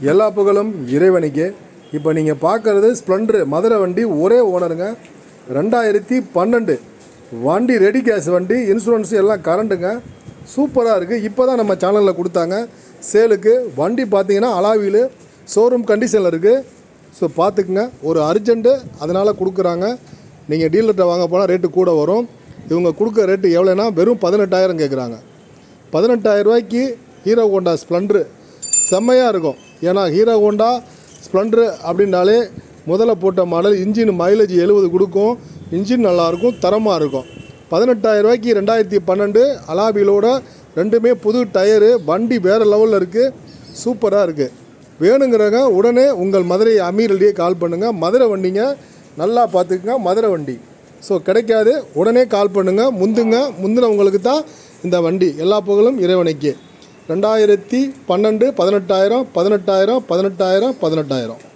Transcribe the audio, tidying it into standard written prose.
எல்லா புகழும் இறைவனுக்கு. இப்போ நீங்கள் பார்க்குறது ஸ்ப்ளெண்டர் மதுரை வண்டி, ஒரே ஓனருங்க. 2012 வண்டி, ரெடி கேஷ் வண்டி, இன்சூரன்ஸு எல்லாம் கரண்ட்டுங்க. சூப்பராக இருக்குது. இப்போ தான் நம்ம சேனலில் கொடுத்தாங்க சேலுக்கு. வண்டி பார்த்தீங்கன்னா அலாவியில் ஷோரூம் கண்டிஷனில் இருக்குது. ஸோ பார்த்துக்குங்க, ஒரு அர்ஜென்ட்டு அதனால் கொடுக்குறாங்க. நீங்கள் டீலர்கிட்ட வாங்க போனால் ரேட்டு கூட வரும். இவங்க கொடுக்குற ரேட்டு எவ்வளோன்னா வெறும் 18,000 கேட்குறாங்க. 18,000 ரூபாய்க்கு ஹீரோ ஹோண்டா ஸ்ப்ளெண்டரு செம்மையாக இருக்கும். ஏன்னா ஹீரோ ஹோண்டா ஸ்ப்ளெண்டரு அப்படின்னாலே முதல்ல போட்ட மாடல். இன்ஜின் மைலேஜ் 70 கொடுக்கும். இன்ஜின் நல்லாயிருக்கும், தரமாக இருக்கும். 18,000 ரூபாய்க்கு 2012 அலாபிலோட ரெண்டுமே புது டயரு. வண்டி வேறு லெவலில் இருக்குது, சூப்பராக இருக்குது. வேணுங்கிறவங்க உடனே உங்கள் மதுரை அமீரலியே கால் பண்ணுங்கள். மதுரை வண்டிங்க, நல்லா பார்த்துக்குங்க, மதுரை வண்டி. ஸோ கிடைக்காது, உடனே கால் பண்ணுங்கள். முந்தினவங்களுக்கு தான் இந்த வண்டி. எல்லா புகழும் இறைவனுக்கு. 2012 18,000 18,000 18,000 18,000.